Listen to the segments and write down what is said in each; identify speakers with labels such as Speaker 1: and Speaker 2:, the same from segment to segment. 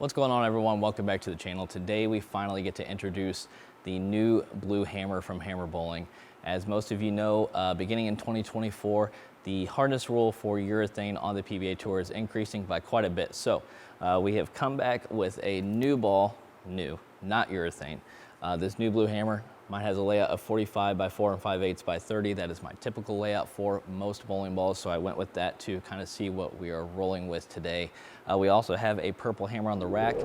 Speaker 1: What's going on, everyone? Welcome back to the channel. Today we finally get to introduce the new blue hammer from Hammer Bowling. As most of you know, beginning in 2024, the hardness rule for urethane on the PBA Tour is increasing by quite a bit. So we have come back with a new ball, not urethane. This new blue hammer, mine has a layout of 45 by 4 5/8 by 30. That is my typical layout for most bowling balls, so I went with that to kind of see what we are rolling with today. We also have a purple hammer on the rack.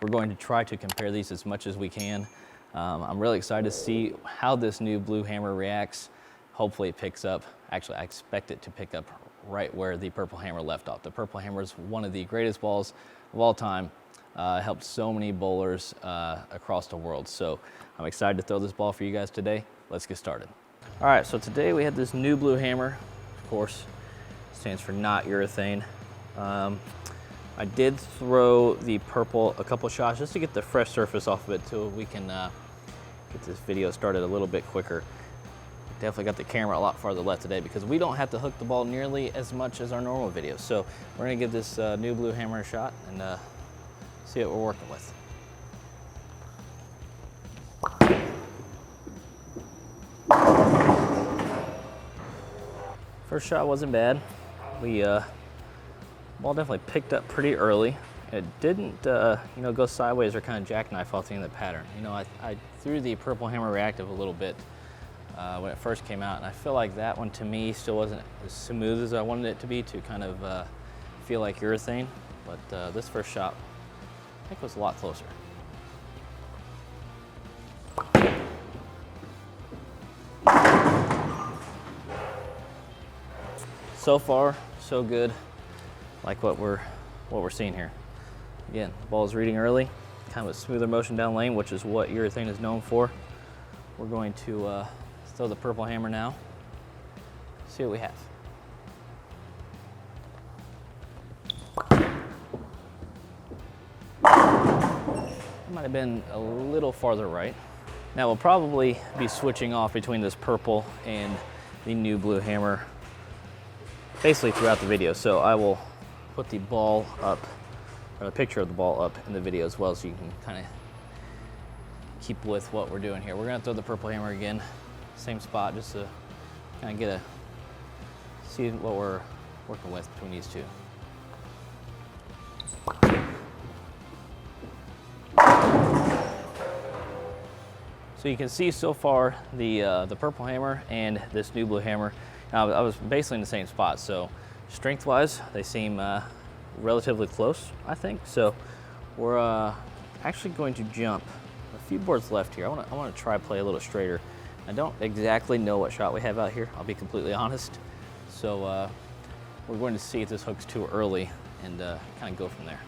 Speaker 1: We're going to try to compare these as much as we can. I'm really excited to see how this new blue hammer reacts. Hopefully it picks up. Actually, I expect it to pick up right where the purple hammer left off. The purple hammer is one of the greatest balls of all time. Helped so many bowlers across the world. So I'm excited to throw this ball for you guys today. Let's get started. All right, so today we have this new blue hammer. Of course, stands for Not Urethane. I did throw the purple a couple shots just to get the fresh surface off of it so we can get this video started a little bit quicker. Definitely got the camera a lot farther left today because we don't have to hook the ball nearly as much as our normal videos. So we're gonna give this new blue hammer a shot and see what we're working with. First shot wasn't bad. Ball definitely picked up pretty early. It didn't, go sideways or kind of jackknife off the end of the pattern. I threw the purple hammer reactive a little bit when it first came out, and I feel like that one to me still wasn't as smooth as I wanted it to be to kind of feel like urethane. But this first shot, I think, was a lot closer. So far, so good. Like what we're seeing here. Again, ball is reading early, kind of a smoother motion down lane, which is what urethane is known for. We're going to throw the purple hammer now. See what we have. Might have been a little farther right. Now we'll probably be switching off between this purple and the new blue hammer basically throughout the video. So I will put the ball up, or a picture of the ball up in the video as well, so you can kind of keep with what we're doing here. We're gonna throw the purple hammer again, same spot, just to kind of see what we're working with between these two. So you can see so far the purple hammer and this new blue hammer. Now, I was basically in the same spot, so strength-wise, they seem relatively close, I think. So we're actually going to jump a few boards left here. I want to try play a little straighter. I don't exactly know what shot we have out here, I'll be completely honest. So we're going to see if this hooks too early and kind of go from there.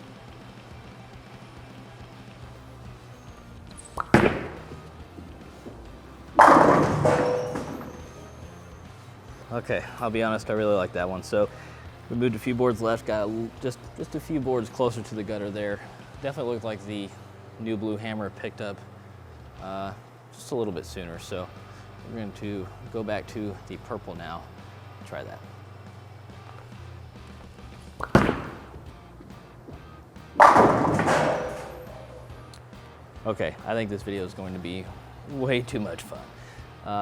Speaker 1: Okay, I'll be honest, I really like that one. So we moved a few boards left, got just a few boards closer to the gutter there. Definitely looked like the new blue hammer picked up just a little bit sooner. So we're going to go back to the purple now, try that. Okay, I think this video is going to be way too much fun.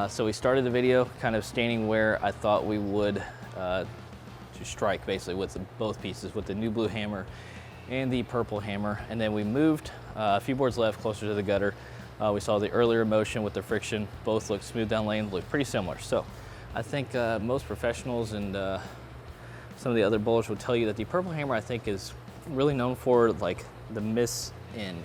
Speaker 1: So we started the video kind of standing where I thought we would to strike basically with both pieces, with the new blue hammer and the purple hammer. And then we moved a few boards left closer to the gutter. We saw the earlier motion with the friction. Both looked smooth down lane, looked pretty similar. So I think most professionals and some of the other bowlers will tell you that the purple hammer, I think, is really known for like the miss in.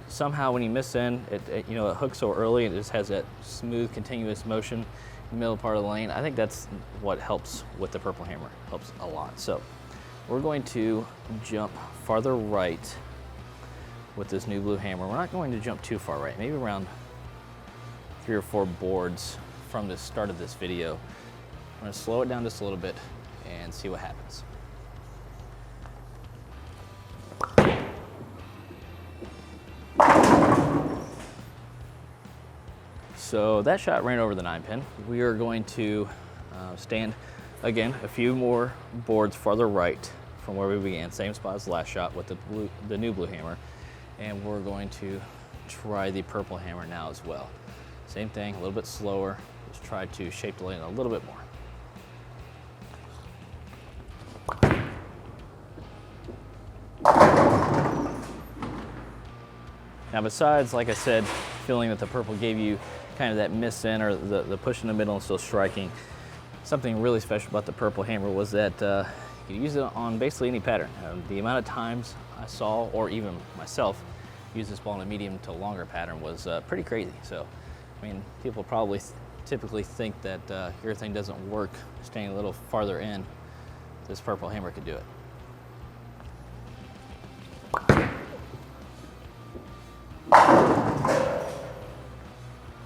Speaker 1: Somehow when you miss in, it hooks so early, it just has that smooth, continuous motion in the middle part of the lane. I think that's what helps with the purple hammer, helps a lot. So we're going to jump farther right with this new blue hammer. We're not going to jump too far right, maybe around 3 or 4 boards from the start of this video. I'm going to slow it down just a little bit and see what happens. So that shot ran over the 9-pin. We are going to stand again a few more boards farther right from where we began, same spot as the last shot with the new blue hammer. And we're going to try the purple hammer now as well. Same thing, a little bit slower. Just try to shape the lane a little bit more. Now besides, like I said, feeling that the purple gave you kind of that miss in or the push in the middle and still striking, something really special about the purple hammer was that you use it on basically any pattern. The amount of times I saw, or even myself, use this ball in a medium to longer pattern was pretty crazy. So, I mean, people probably typically think that urethane doesn't work staying a little farther in. This purple hammer could do it.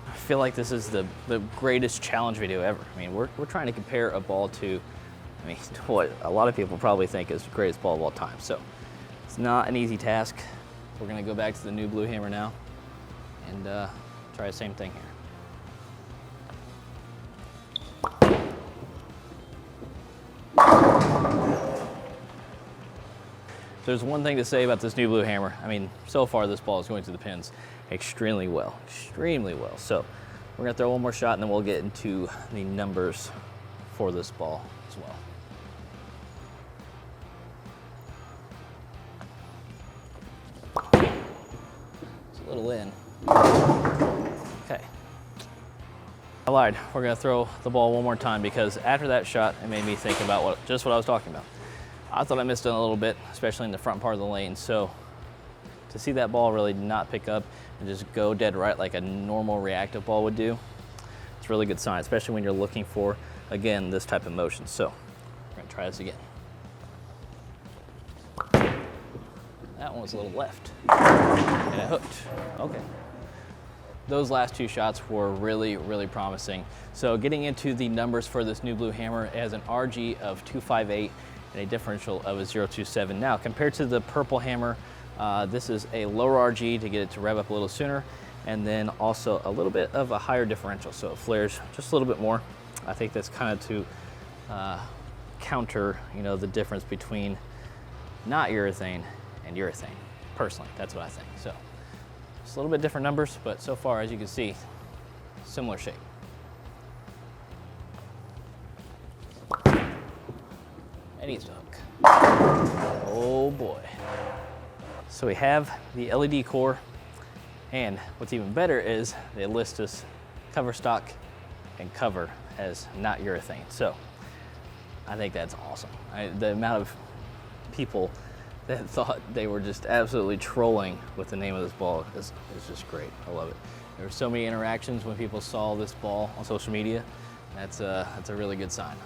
Speaker 1: I feel like this is the greatest challenge video ever. I mean, we're trying to compare a ball to, I mean, what a lot of people probably think is the greatest ball of all time. So it's not an easy task. We're gonna go back to the new blue hammer now and try the same thing here. There's one thing to say about this new blue hammer. I mean, so far this ball is going to the pins extremely well, extremely well. So we're gonna throw one more shot and then we'll get into the numbers for this ball as well. It's a little in. Okay. I lied. We're gonna throw the ball one more time because after that shot, it made me think about just what I was talking about. I thought I missed it a little bit, especially in the front part of the lane. So to see that ball really not pick up and just go dead right like a normal reactive ball would do, it's a really good sign, especially when you're looking for, again, this type of motion. So we're gonna try this again. That one was a little left and it hooked. Okay. Those last two shots were really, really promising. So getting into the numbers for this new blue hammer, it has an RG of 258 and a differential of a 0.27. Now, compared to the purple hammer, this is a lower RG to get it to rev up a little sooner, and then also a little bit of a higher differential, so it flares just a little bit more. I think that's kind of to counter, you know, the difference between not urethane and urethane. Personally, that's what I think. So, just a little bit different numbers, but so far, as you can see, similar shape. It needs to hook. Oh boy. So we have the LED core, and what's even better is they list us cover stock and cover as not urethane. So I think that's awesome. The amount of people that thought they were just absolutely trolling with the name of this ball is just great. I love it. There were so many interactions when people saw this ball on social media. That's a really good sign.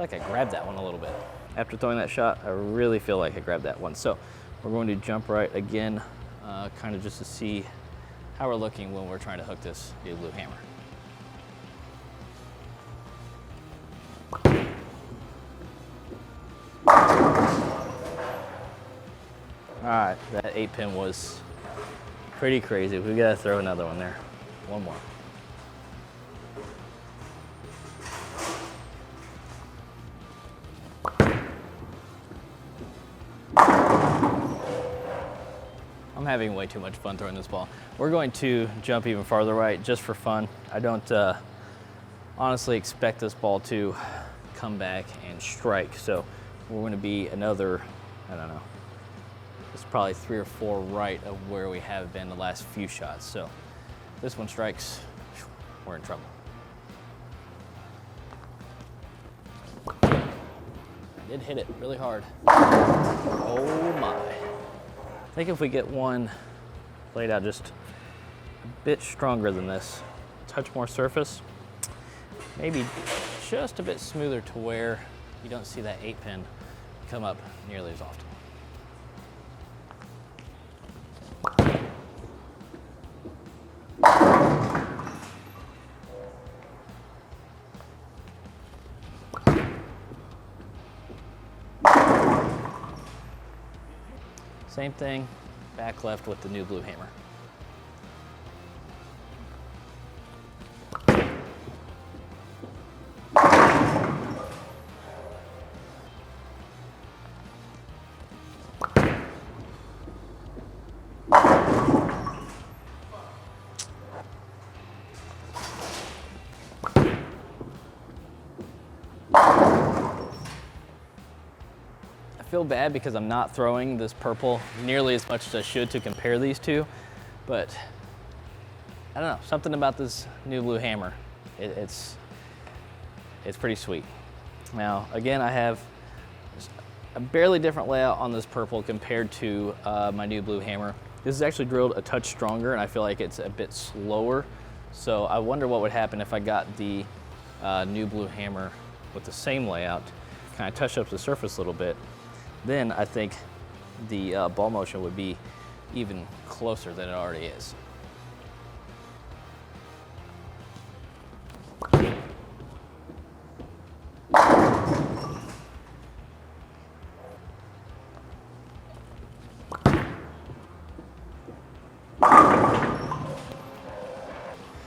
Speaker 1: I feel like I grabbed that one a little bit. After throwing that shot, I really feel like I grabbed that one. So we're going to jump right again, kind of just to see how we're looking when we're trying to hook this new blue hammer. All right, that 8-pin was pretty crazy. We gotta throw another one there. One more. I'm having way too much fun throwing this ball. We're going to jump even farther right just for fun. I don't honestly expect this ball to come back and strike. So we're going to be another, I don't know, it's probably 3 or 4 right of where we have been the last few shots. So this one strikes, we're in trouble. I did hit it really hard. Oh my. I think if we get one laid out just a bit stronger than this, touch more surface, maybe just a bit smoother to where you don't see that 8-pin come up nearly as often. Same thing, back left with the new blue hammer. feel bad because I'm not throwing this purple nearly as much as I should to compare these two, but I don't know, something about this new blue hammer, it's pretty sweet. Now, again, I have a barely different layout on this purple compared to my new blue hammer. This is actually drilled a touch stronger, and I feel like it's a bit slower. So I wonder what would happen if I got the new blue hammer with the same layout, kind of touch up the surface a little bit. Then I think the ball motion would be even closer than it already is.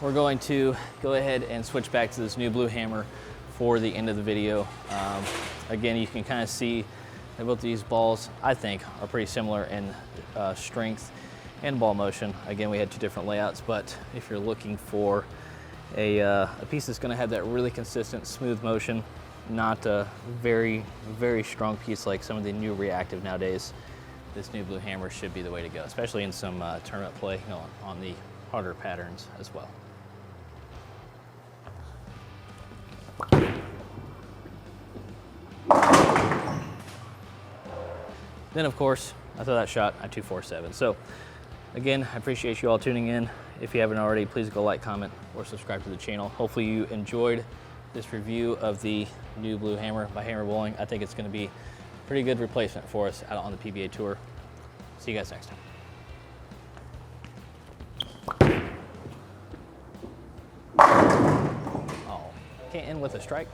Speaker 1: We're going to go ahead and switch back to this new blue hammer for the end of the video. Again, you can kind of see that both these balls, I think, are pretty similar in strength and ball motion. Again, we had two different layouts, but if you're looking for a piece that's gonna have that really consistent, smooth motion, not a very, very strong piece like some of the new reactive nowadays, this new blue hammer should be the way to go, especially in some tournament play, you know, on the harder patterns as well. Then, of course, I throw that shot at 247. So, again, I appreciate you all tuning in. If you haven't already, please go like, comment, or subscribe to the channel. Hopefully you enjoyed this review of the new blue hammer by Hammer Bowling. I think it's going to be a pretty good replacement for us out on the PBA Tour. See you guys next time. Oh, can't end with a strike.